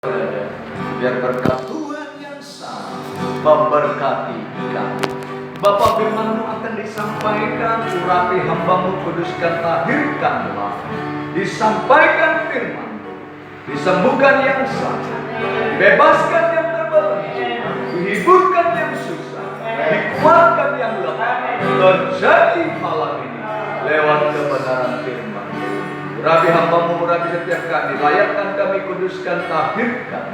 Biar berkat Tuhan yang sama memberkati kami. Bapa, firman-Mu akan disampaikan, urapi hamba-Mu, kuduskan, tahirkanlah. Disampaikan firman-Mu, disembuhkan yang sakit, dibebaskan yang terbelenggu, dihiburkan yang susah, dikuatkan yang lemah. Terjadi malam ini lewat kebenaran firman. Urapi hamba-Mu, urapi setiap kami, layakkan kami, kuduskan, tahirkan.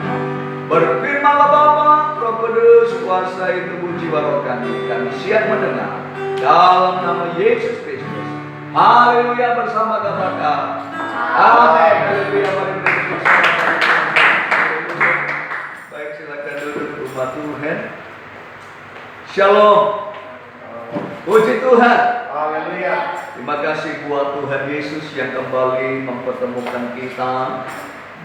Berfirmanlah Bapa, Roh Kudus, kuasai tubuh jiwa roh kami siap mendengar. Dalam nama Yesus Kristus. Haleluya, bersama katakan amin. Haleluya, mari kita bersama. Baik, silakan duduk rumah Tuhan. Shalom. Puji Tuhan. Haleluya. Terima kasih buat Tuhan Yesus yang kembali mempertemukan kita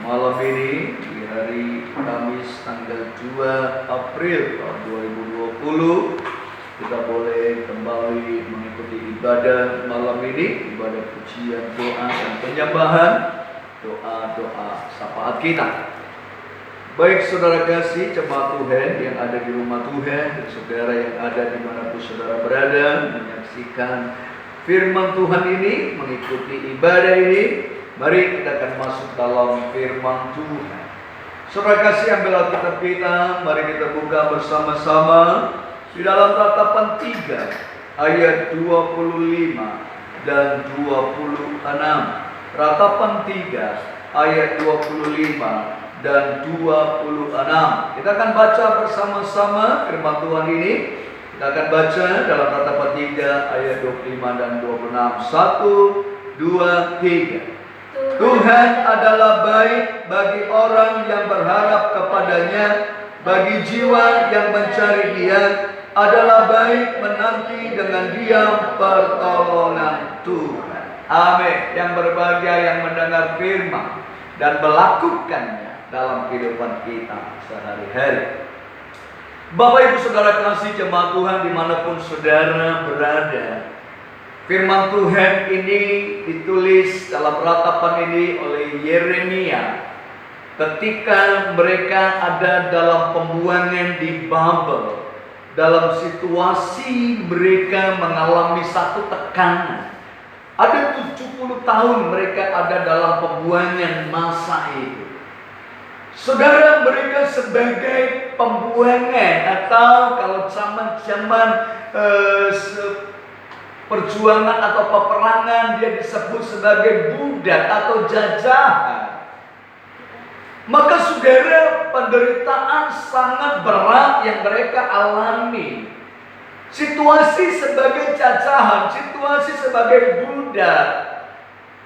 malam ini di hari Kamis tanggal 2 April tahun 2020. Kita boleh kembali mengikuti ibadah malam ini, ibadah pujian, doa dan penyembahan, doa-doa syafaat kita. Baik saudara kasih, jemaat Tuhan yang ada di rumah Tuhan dan saudara yang ada dimanapun saudara berada menyaksikan firman Tuhan ini, mengikuti ibadah ini. Mari kita akan masuk dalam firman Tuhan. Saudara kasih, ambil Alkitab kita, mari kita buka bersama-sama di dalam Ratapan 3 ayat 25 dan 26. Ratapan 3 ayat 25 dan 26. Kita akan baca bersama-sama firman Tuhan ini. Kita akan baca dalam Ratapan 3 ayat 25 dan 26. 1, 2, 3. Tuhan adalah baik bagi orang yang berharap kepadanya, bagi jiwa yang mencari Dia, adalah baik menanti dengan diam pertolongan Tuhan. Amin. Yang berbahagia yang mendengar firman dan melakukannya dalam kehidupan kita sehari-hari. Bapak Ibu Saudara kasih jemaat Tuhan dimanapun saudara berada, firman Tuhan ini ditulis dalam ratapan ini oleh Yeremia ketika mereka ada dalam pembuangan di Babel, dalam situasi mereka mengalami satu tekanan. Ada 70 tahun mereka ada dalam pembuangan masa itu. Saudara, mereka sebagai pembuangan, atau kalau zaman perjuangan atau peperangan dia disebut sebagai budak atau jajahan. Maka saudara, penderitaan sangat berat yang mereka alami. Situasi sebagai jajahan, situasi sebagai budak,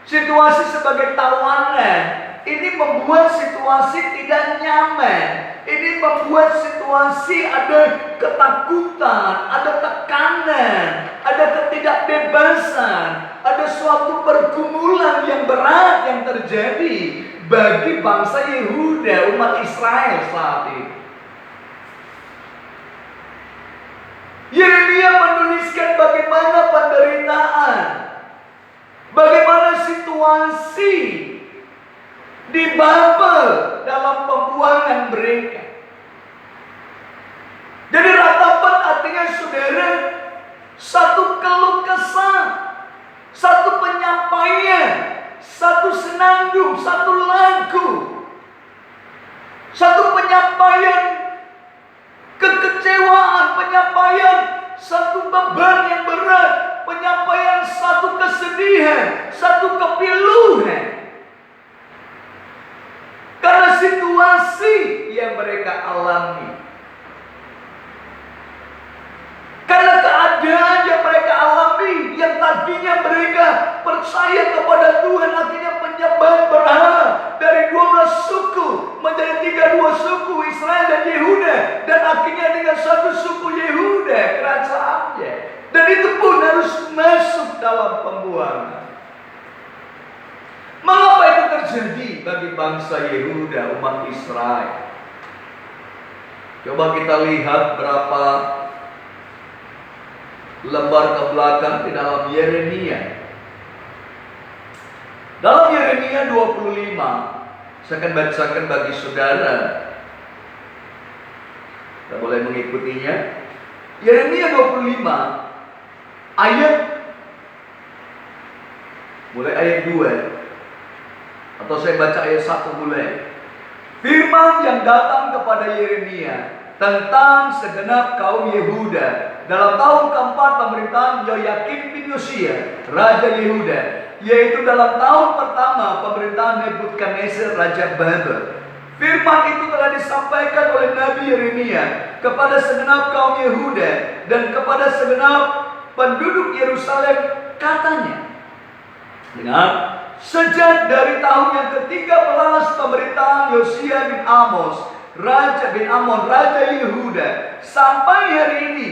situasi sebagai tawanan, ini membuat situasi tidak nyaman. Ini membuat situasi ada ketakutan, ada tekanan, ada ketidakbebasan, ada suatu pergumulan yang berat yang terjadi bagi bangsa Yehuda, umat Israel saat ini. Yeremia menuliskan bagaimana penderitaan, bagaimana situasi di Babel dalam pembuangan mereka. Jadi ratapan artinya saudara satu keluh kesah, satu penyampaian, satu senandung, satu lagu, satu penyampaian kekecewaan, penyampaian satu beban yang berat, penyampaian satu kesedihan, satu kepiluhan. Karena situasi yang mereka alami, karena keadaan yang mereka alami, yang tadinya mereka percaya kepada Tuhan, akhirnya penyembahan berhala dari 12 suku menjadi 32 suku Israel dan Yehuda, dan akhirnya dengan satu suku Yehuda kerajaannya, dan itu pun harus masuk dalam pembuangan. Mengapa itu terjadi bagi bangsa Yehuda, umat Israel? Coba kita lihat berapa lembar ke belakang di dalam Yeremia. Dalam Yeremia 25, Saya akan bacakan bagi saudara. Kita boleh mengikutinya. Yeremia 25 ayat, mulai ayat 2. Atau saya baca ayat 1 mulai. Firman yang datang kepada Yeremia tentang segenap kaum Yehuda dalam tahun keempat pemerintahan Yoyakim bin Yosia, Raja Yehuda, yaitu dalam tahun pertama pemerintahan Nebukadnezar, Raja Babel. Firman itu telah disampaikan oleh Nabi Yeremia kepada segenap kaum Yehuda dan kepada segenap penduduk Yerusalem, katanya. Dengar, sejak dari tahun yang ke-13 pemerintahan Yosia bin Amos, Raja bin Amon, Raja Yehuda, sampai hari ini,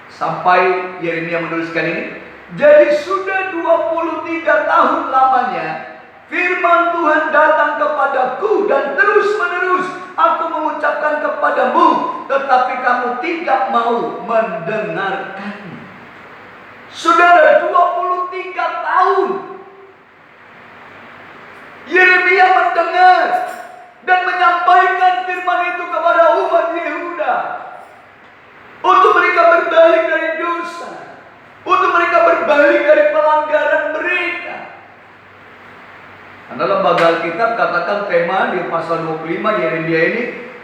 sampai Yeremia menuliskan ini, jadi sudah 23 tahun lamanya firman Tuhan datang kepadaku dan terus menerus aku mengucapkan kepadamu, tetapi kamu tidak mau mendengarkannya. Saudara, 23 tahun Yeremia mendengar dan menyampaikan firman itu kepada umat Yehuda untuk mereka berbalik dari dosa, untuk mereka berbalik dari pelanggaran mereka. Dalam bagian Alkitab katakan tema di pasal 25 Yeremia ini,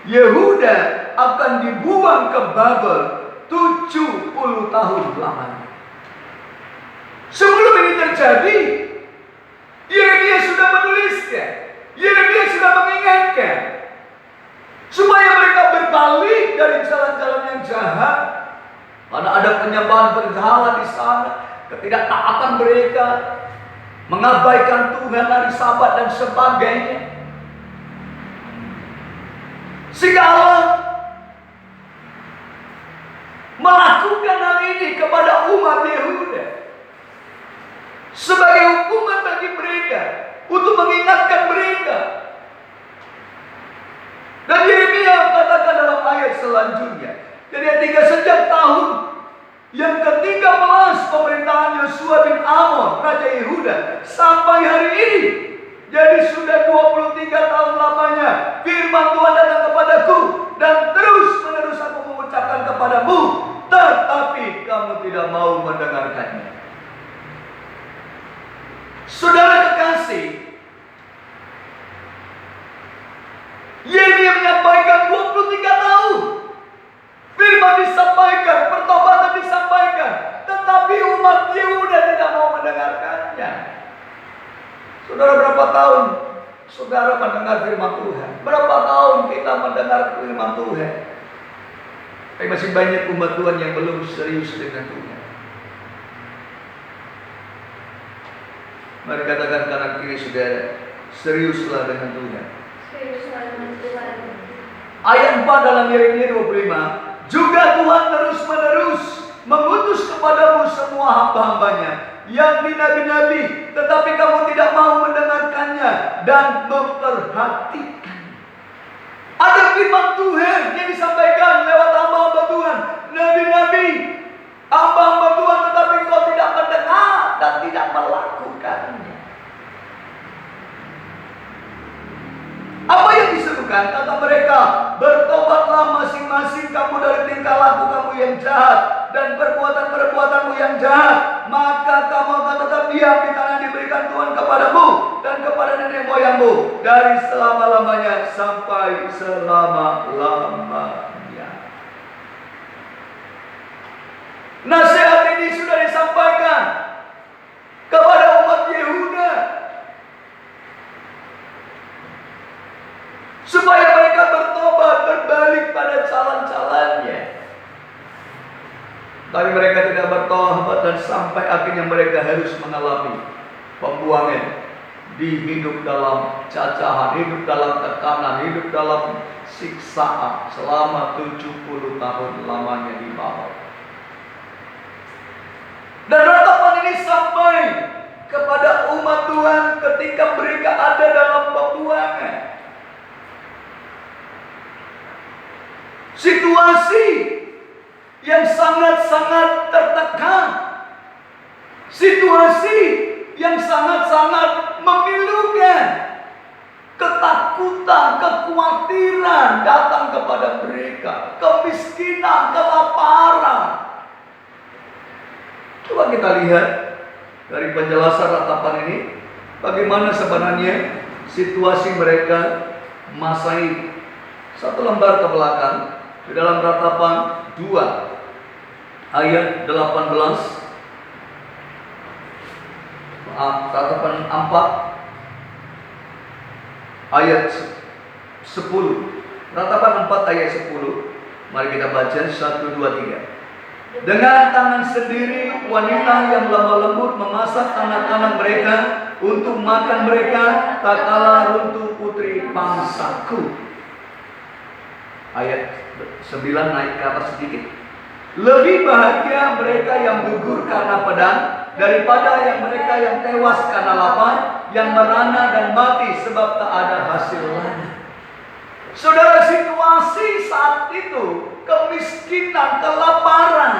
Yehuda akan dibuang ke Babel 70 tahun lamanya. Sebelum ini terjadi, Yeremia sudah menuliskan, Yeremia sudah mengingatkan supaya mereka berbalik dari jalan-jalan yang jahat, karena ada penyembahan berhala di sana, ketidaktaatan mereka, mengabaikan Tuhan, hari Sabat dan sebagainya. Sehingga Allah melakukan hal ini kepada umat Yehuda sebagai hukuman bagi mereka, untuk mengingatkan mereka. Dan Yeremia katakan dalam ayat selanjutnya, jadi ayat 3, sejak tahun yang ke-13 pemerintahan Yosua bin Amon, Raja Yehuda, sampai hari ini, jadi sudah 23 tahun lamanya firman Tuhan datang kepadaku dan terus menerus aku mengucapkan kepadamu, tetapi kamu tidak mau mendengarkannya. Saudara kekasih, Yeremia menyampaikan 23 tahun firman disampaikan, pertobatan disampaikan, tetapi umat Yehuda tidak mau mendengarkannya. Saudara, berapa tahun saudara mendengar firman Tuhan? Berapa tahun kita mendengar firman Tuhan? Tapi masih banyak umat Tuhan yang belum serius dengan Tuhan. Mari katakan kanan kiri saudara, seriuslah dengan Tuhan. Seriuslah dengan Tuhan. Ayat 4 dalam Yeremia 25, juga Tuhan terus-menerus mengutus kepadamu semua hamba-hambanya yang nabi-nabi, tetapi kamu tidak mau mendengarkannya dan memperhatikan. Ada firman Tuhan yang disampaikan lewat hamba-hamba Tuhan, nabi-nabi, hamba-hamba Tuhan, tetapi kau tidak mendengar dan tidak melakukannya. Apa yang diserukan? Kata mereka, bertobatlah masing-masing kamu dari tingkah laku kamu yang jahat dan perbuatan-perbuatanmu yang jahat, maka kamu akan tetap diam di tanah yang diberikan Tuhan kepadamu dan kepada nenek moyangmu dari selama-lamanya sampai selama-lamanya. Nasihat ini sudah disampaikan kepada umat Yehuda supaya mereka bertobat, berbalik pada jalan-jalannya. Tapi mereka tidak bertobat dan sampai akhirnya mereka harus mengalami pembuangan, di hidup dalam cacahan, hidup dalam tekanan, hidup dalam siksaan selama 70 tahun lamanya di bawah. Dan ratapan ini sampai kepada umat Tuhan ketika mereka ada dalam pembuangan. Situasi yang sangat-sangat tertekan, situasi yang sangat-sangat memilukan, ketakutan, kekhawatiran datang kepada mereka, kemiskinan, kelaparan. Coba kita lihat dari penjelasan ratapan ini, bagaimana sebenarnya situasi mereka masa itu. Satu lembar ke belakang, di dalam ratapan 2 ayat 18, ratapan 4 ayat 10. Ratapan 4 ayat 10. Mari kita baca 1, 2, 3. Dengan tangan sendiri wanita yang lemah lembut memasak anak-anak mereka untuk makan mereka, tak kalah runtuh putri bangsaku. Ayat 9 naik ke atas sedikit. Lebih bahagia mereka yang gugur karena pedang daripada yang mereka yang tewas karena lapar, yang merana dan mati sebab tak ada hasil ladang. Saudara, situasi saat itu kemiskinan, kelaparan,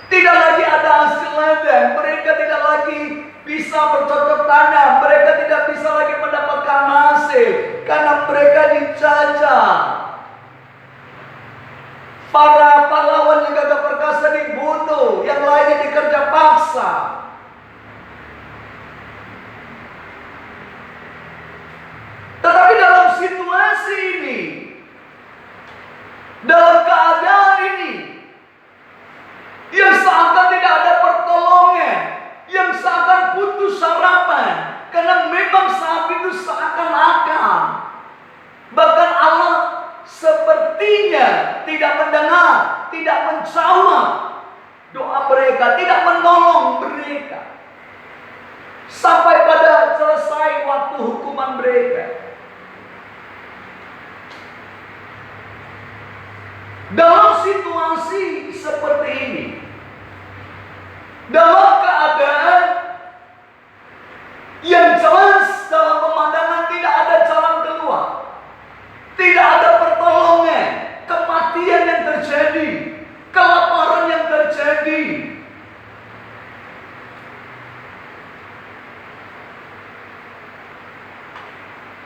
tidak lagi ada hasil ladang, mereka tidak lagi bisa bercocok tanam, mereka tidak bisa lagi mendapatkan hasil karena mereka dijajah. Para pahlawan yang gagah perkasa dibunuh, yang lainnya dikerja paksa. Tetapi dalam situasi ini, dalam keadaan ini, yang seakan tidak ada pertolongan, yang seakan putus harapan, karena memang saat itu seakan-akan bahkan Allah sepertinya tidak mendengar, tidak menjawab doa mereka, tidak menolong mereka sampai pada selesai waktu hukuman mereka. Dalam situasi seperti ini, dalam keadaan yang jelas dalam pemandangan tidak ada jalan keluar, tidak ada pertolongan, kematian yang terjadi, kelaparan yang terjadi,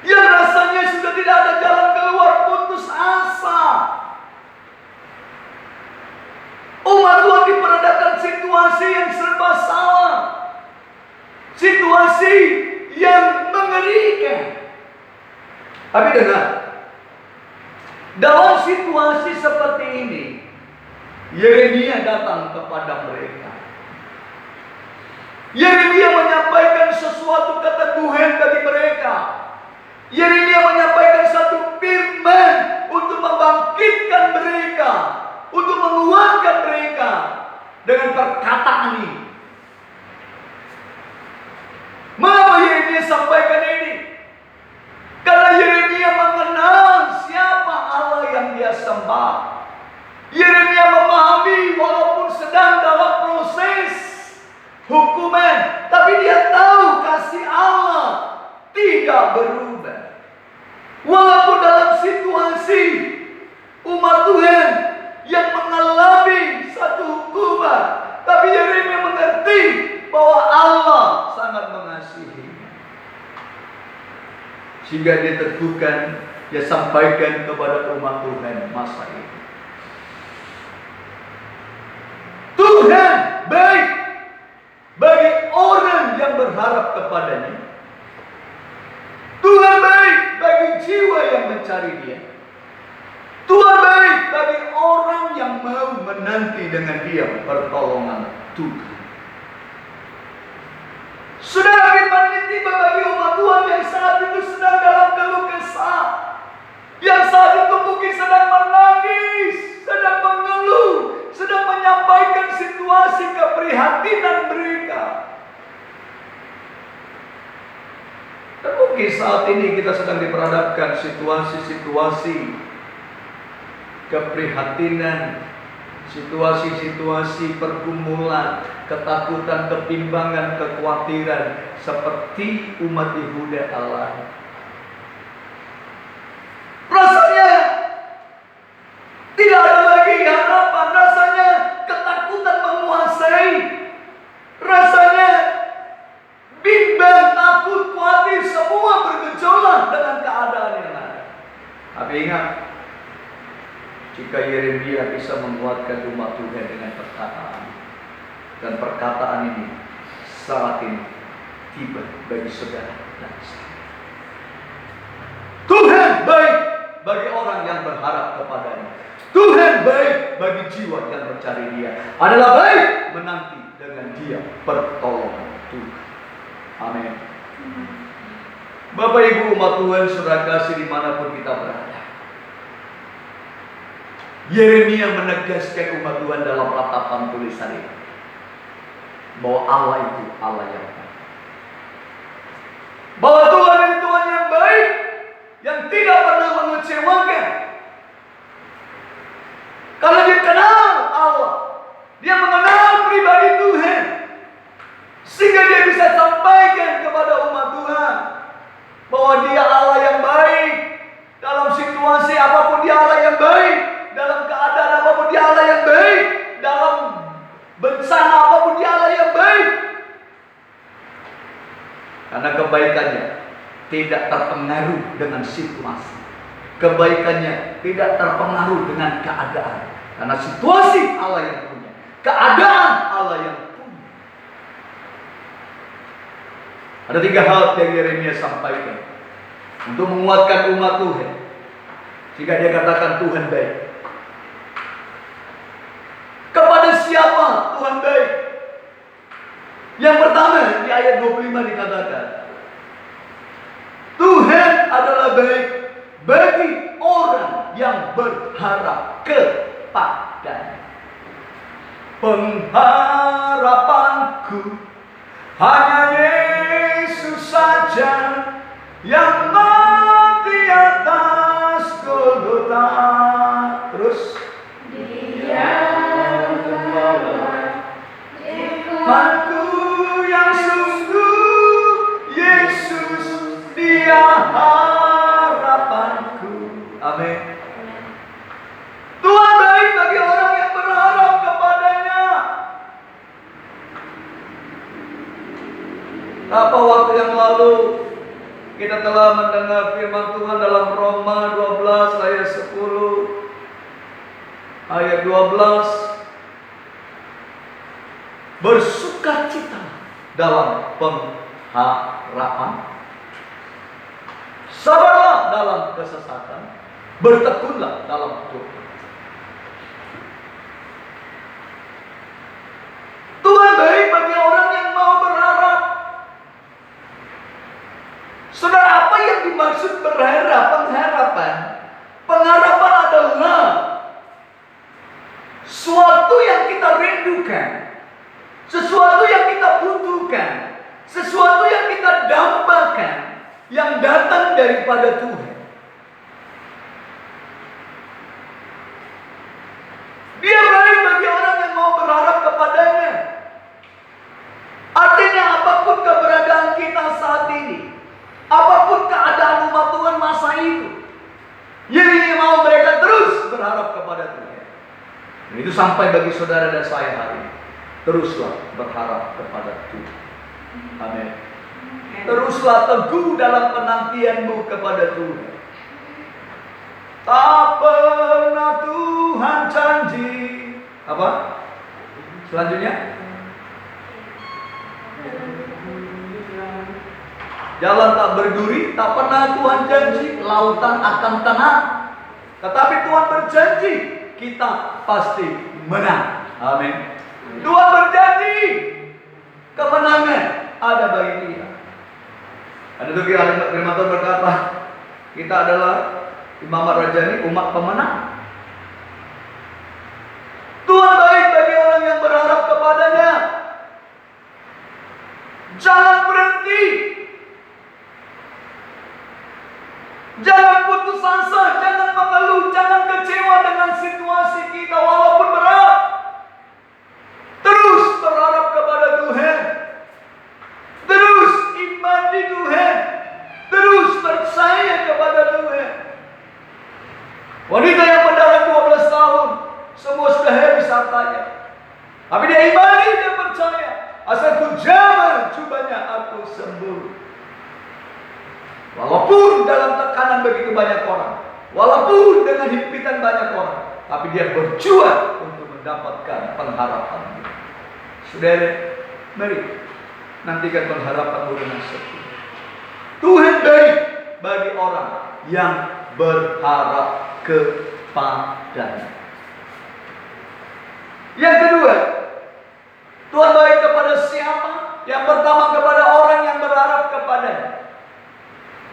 yang rasanya sudah tidak ada jalan keluar, putus asa. Umat Tuhan diperhadapkan situasi yang serba salah, situasi yang mengerikan. Tapi dengar, dalam situasi seperti ini, Yeremia datang kepada mereka. Yeremia menyampaikan sesuatu keteguhan bagi mereka. Yeremia menyampaikan satu firman untuk membangkitkan mereka, untuk menguatkan mereka dengan perkataan ini. Mengapa Yeremia sampaikan ini? Karena Yeremia mengenal siapa Allah yang dia sembah. Yeremia memahami walaupun sedang dalam proses hukuman, tapi dia tahu kasih Allah tidak berubah. Walaupun dalam situasi umat Tuhan yang mengalami satu hukuman, tapi Yeremia mengerti bahwa Allah sangat mengasihinya. Sehingga dia teguhkan, dia sampaikan kepada umat Tuhan masa itu. Tuhan baik bagi orang yang berharap kepadanya. Tuhan baik bagi jiwa yang mencari Dia. Tuhan baik bagi orang yang mau menanti dengan diam pertolongan Tuhan. Saudara, firman ini tiba bagi umat Tuhan yang saat itu sedang dalam keluh kesah, yang saat itu mungkin sedang menangis, sedang mengeluh, sedang menyampaikan situasi keprihatinan mereka. Dan mungkin saat ini kita sedang diperhadapkan situasi-situasi keprihatinan, situasi-situasi pergumulan, ketakutan, kebimbangan, kekhawatiran seperti umat Yehuda alami. Rasanya tidak ada lagi harapan, rasanya ketakutan menguasai, rasanya bimbang, takut, khawatir, semua bergejolak. Tapi ingat, jika Yeremia bisa menguatkan umat Tuhan dengan perkataan, dan perkataan ini saat ini tiba bagi saudara dan saya. Tuhan baik bagi orang yang berharap kepadanya. Tuhan baik bagi jiwa yang mencari Dia. Adalah baik menanti dengan Dia pertolongan Tuhan. Amin. Bapak Ibu umat Tuhan, saudara kasih dimanapun kita berada, Yeremia menegaskan umat Tuhan dalam ratapan tulisan ini bahwa Allah itu Allah yang baik, bahwa Tuhan itu Tuhan yang baik, yang tidak pernah mengecewakan. Karena dia kenal Allah, dia mengenal pribadi Tuhan, sehingga dia bisa sampaikan kepada umat Tuhan bahwa Dia Allah yang baik. Dalam situasi apapun Dia Allah yang baik, dalam keadaan apapun Dia Allah yang baik, dalam bencana apapun Dia Allah yang baik. Karena kebaikannya tidak terpengaruh dengan situasi, kebaikannya tidak terpengaruh dengan keadaan. Karena situasi Allah yang punya, keadaan Allah yang punya. Ada 3 hal yang Yeremia sampaikan untuk menguatkan umat Tuhan, jika dia katakan Tuhan baik. Kepada siapa Tuhan baik? Yang pertama di ayat 25 dikatakan, Tuhan adalah baik bagi orang yang berharap kepadanya. Pengharapanku hanya Yesus saja yang mati atas Golgota. Terus Dia membawa Aku yang sungguh, Yesus Dia harapanku. Amin. Tuhan baik bagi orang yang berharap kepadanya. Apa waktu yang lalu kita telah mendengar firman Tuhan dalam Roma 12 ayat 10, ayat 12. Bersukacita dalam pengharapan, sabarlah dalam kesesatan, bertekunlah dalam doa. Tuhan baik bagi orang yang mau berharap. Saudara, apa yang dimaksud berharap? Pengharapan. Pengharapan adalah suatu yang kita rindukan, sesuatu yang kita butuhkan, sesuatu yang kita dambakan, yang datang daripada Tuhan. Dia baik bagi orang yang mau berharap kepadanya. Artinya apapun keberadaan kita saat ini, apapun keadaan umat Tuhan masa itu, Yeremia mau mereka terus berharap kepada Tuhan. Dan itu sampai bagi saudara dan saya hari ini. Teruslah berharap kepada Tuhan. Amin. Teruslah teguh dalam penantianmu kepada Tuhan. Tak pernah Tuhan janji. Apa? Selanjutnya, jalan tak berduri, tak pernah Tuhan janji lautan akan tenang. Tetapi Tuhan berjanji kita pasti menang. Amin. Tuhan berjanji kemenangan ada bagi kita. Ada tuh firman Tuhan berkata, kita adalah Imamat Rajani, umat pemenang. Tuhan baik bagi orang yang berharap kepadanya. Jangan berhenti, jangan putus asa, jangan mengeluh, jangan kecewa dengan situasi kita walaupun berat. Terus berharap kepada Tuhan, terus iman di Tuhan, terus percaya kepada Tuhan. Wanita yang mendarat 12 tahun, semua sudah habis hartanya, tapi dia imani, dia percaya. Asal ku jamah jubahnya aku sembuh. Walaupun dalam tekanan begitu banyak orang, Walaupun dengan himpitan banyak orang, tapi dia berjuang untuk mendapatkan pengharapan. Saudara, mari nantikan pengharapanmu dengan setia. Tuhan baik bagi orang yang berharap kepadanya. Yang kedua, Tuhan baik kepada siapa? Yang pertama, kepada orang yang berharap kepadanya.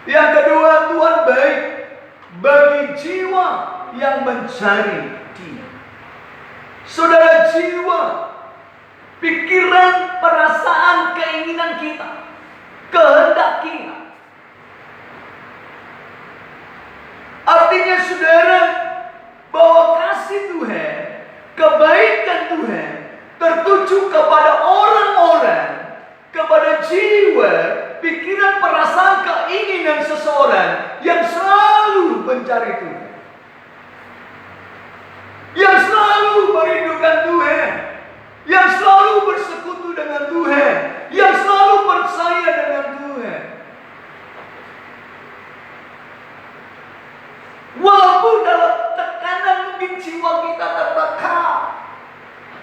Yang kedua, Tuhan baik bagi jiwa yang mencari Dia. Saudara, jiwa, pikiran, perasaan, keinginan kita, kehendak kita. Artinya saudara, bahwa kasih Tuhan, kebaikan Tuhan tertuju kepada orang-orang, kepada jiwa, pikiran, perasaan, keinginan seseorang yang selalu mencari Tuhan, yang selalu merindukan Tuhan, yang selalu bersekutu dengan Tuhan, yang selalu percaya dengan Tuhan. Walaupun dalam tekanan mungkin jiwa kita tertekan,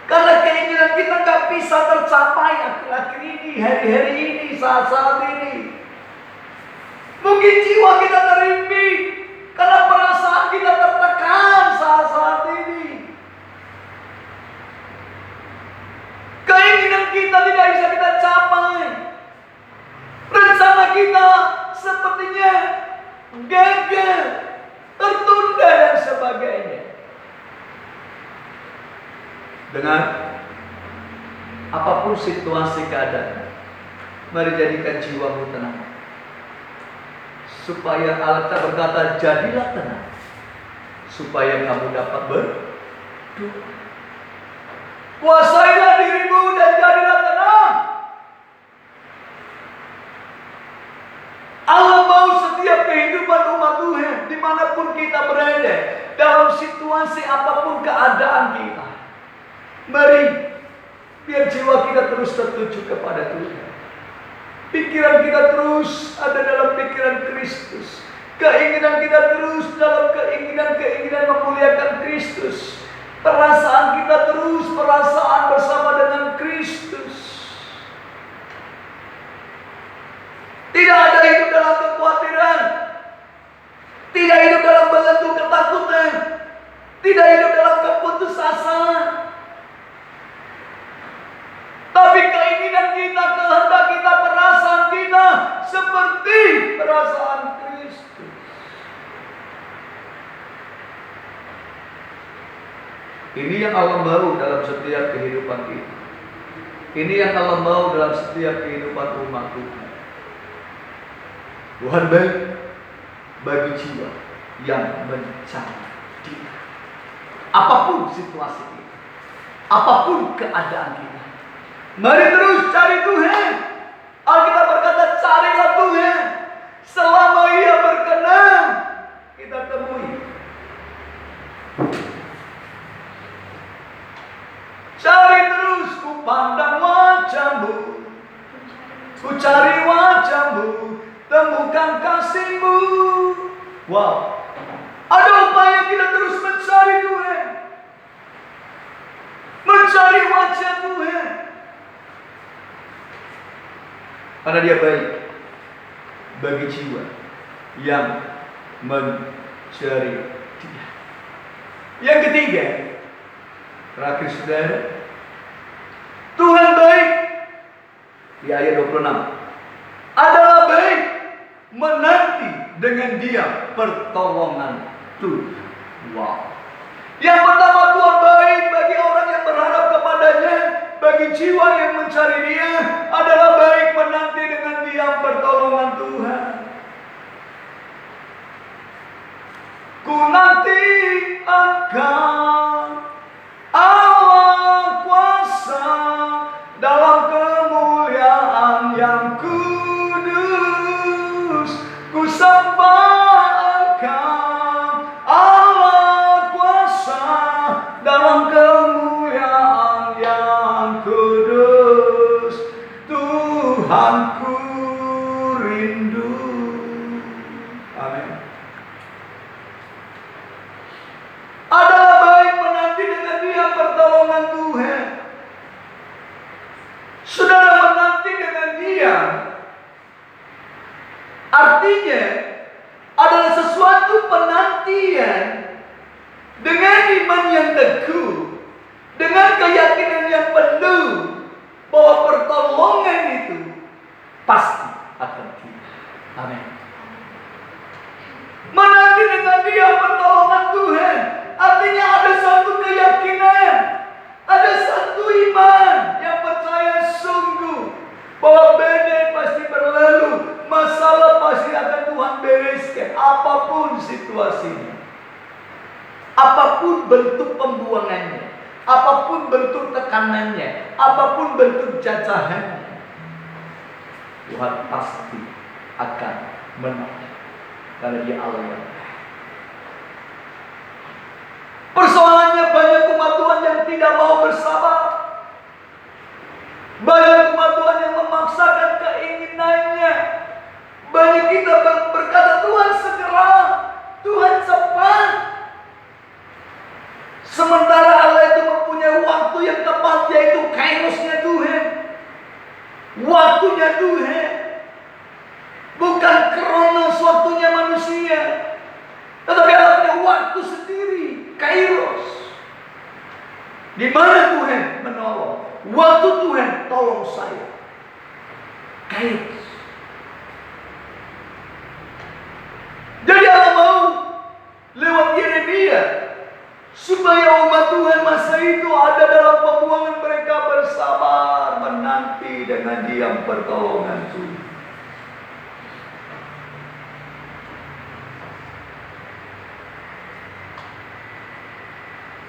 karena keinginan kita nggak bisa tercapai akhir-akhir ini, hari-hari ini, saat-saat ini. Mungkin jiwa kita terimpit karena perasaan kita tertekan saat-saat ini. Keinginan kita tidak bisa kita capai. Rencana kita sepertinya gagal, tertunda dan sebagainya. Dengan apapun situasi keadaan, mari jadikan jiwamu tenang. Supaya Alkitab berkata, jadilah tenang, supaya kamu dapat berdoa. Kuasailah dirimu dan jadilah tenang. Allah mau setiap kehidupan umat Tuhan, dimanapun kita berada, dalam situasi apapun keadaan kita, mari biar jiwa kita terus tertuju kepada Tuhan. Pikiran kita terus ada dalam pikiran Kristus. Keinginan kita terus dalam keinginan memuliakan Kristus. Perasaan kita terus perasaan bersama dengan Kristus. Tidak ada hidup dalam kekhawatiran, tidak hidup dalam belenggu ketakutan, tidak hidup dalam keputusasaan. Tapi keinginan kita, kehendak kita, perasaan kita seperti perasaan Kristus. Ini yang Allah mau dalam setiap kehidupan kita. Ini yang Allah mau dalam setiap kehidupan umat Tuhan. Tuhan baik bagi jiwa yang mencari Dia. Apapun situasi kita, apapun keadaan kita, mari terus cari Tuhan. Alkitab berkata, carilah Tuhan selama Ia berkenan kita temui. Cari terus, ku pandang wajah-Mu, ku cari wajah-Mu, temukan kasih-Mu. Wow, ada upaya kita terus mencari Tuhan, mencari wajah Tuhan. Karena Dia baik bagi jiwa yang mencari Dia. Yang ketiga, terakhir saudara, Tuhan baik di ayat 26 adalah baik menanti dengan diam pertolongan Tuhan. Wow. Yang pertama, Tuhan baik bagi orang yang berharap kepadanya, bagi jiwa yang mencari Dia adalah baik menanti dengan diam pertolongan Tuhan. Ku nanti akan Allah kuasa dalam kemuliaan yang kudus. Ku sembah Engkau Allah kuasa dalam kemuliaan yang kudus. Tuhanku rindu. Amin. penantian, dengan iman yang teguh, dengan keyakinan yang penuh bahwa pertolongan itu pasti akan tiba. Amin. Menanti dengan dia pertolongan Tuhan, artinya ada satu keyakinan, ada satu iman yang percaya sungguh bahwa badai pasti berlalu, masalah pasti akan Tuhan bereskan, apapun situasinya, apapun bentuk pembuangannya, apapun bentuk tekanannya, apapun bentuk jajahannya, Tuhan pasti akan menang. Karena dia Allah yang persoalannya banyak umat Tuhan yang tidak mau bersabar. Banyak umat Tuhan yang memaksakan keinginannya. Banyak kita berkata, Tuhan segera, Tuhan cepat. Sementara Allah itu mempunyai waktu yang tepat, yaitu kairosnya Tuhan. Waktunya Tuhan. Bukan kronos waktunya manusia. Tetapi Allah punya waktu sendiri, kairos. Di mana Tuhan menolong? Waktu Tuhan tolong saya. Kairos. Jadi Allah mau lewat Yeremia supaya umat Tuhan masa itu ada dalam pembuangan, mereka bersabar menanti dengan diam pertolongan Tuhan.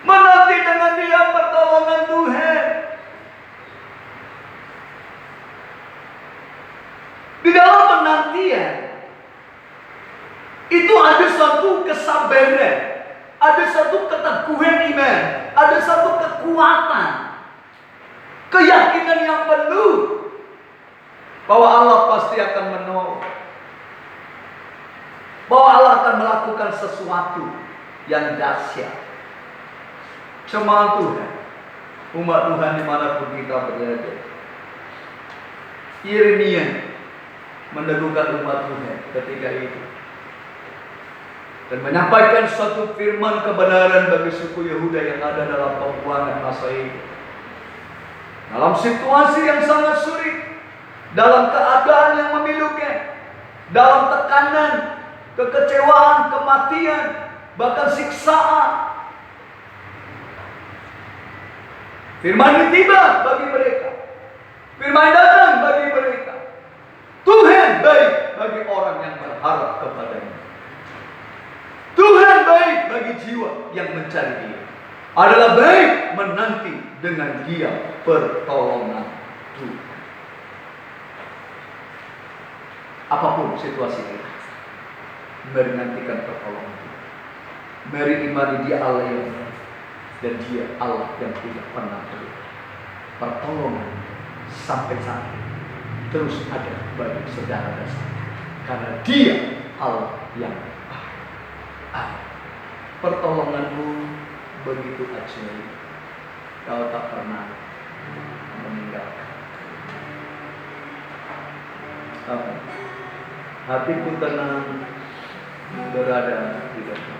Menanti dengan dia pertolongan Tuhan. Di dalam penantian itu ada satu kesabaran, ada satu keteguhan iman, ada satu kekuatan, keyakinan yang penuh bahwa Allah pasti akan menolong, bahwa Allah akan melakukan sesuatu yang dahsyat. Jemaat Tuhan, umat Tuhan dimanapun kita berada, Yeremia meneguhkan umat Tuhan ketika itu dan menyampaikan suatu firman kebenaran bagi suku Yehuda yang ada dalam pembuangan masa itu. Dalam situasi yang sangat sulit, dalam keadaan yang memilukan, dalam tekanan, kekecewaan, kematian, bahkan siksaan, firman ini tiba bagi mereka. Firman datang bagi mereka. Tuhan baik bagi orang yang berharap kepadanya. Tuhan baik bagi jiwa yang mencari Dia. Adalah baik menanti dengan dia pertolongan Tuhan. Apapun situasi kita, mari nantikan pertolongan Tuhan. Mari imani Dia Allah yang baik, dan Dia Allah yang tidak pernah berubah. Pertolongan sampai saat ini terus ada bagi saudara dan saya, karena Dia Allah yang baik. Pertolonganmu begitu ajaib, Kau tak pernah meninggalkan. Hatiku tenang berada di dekat.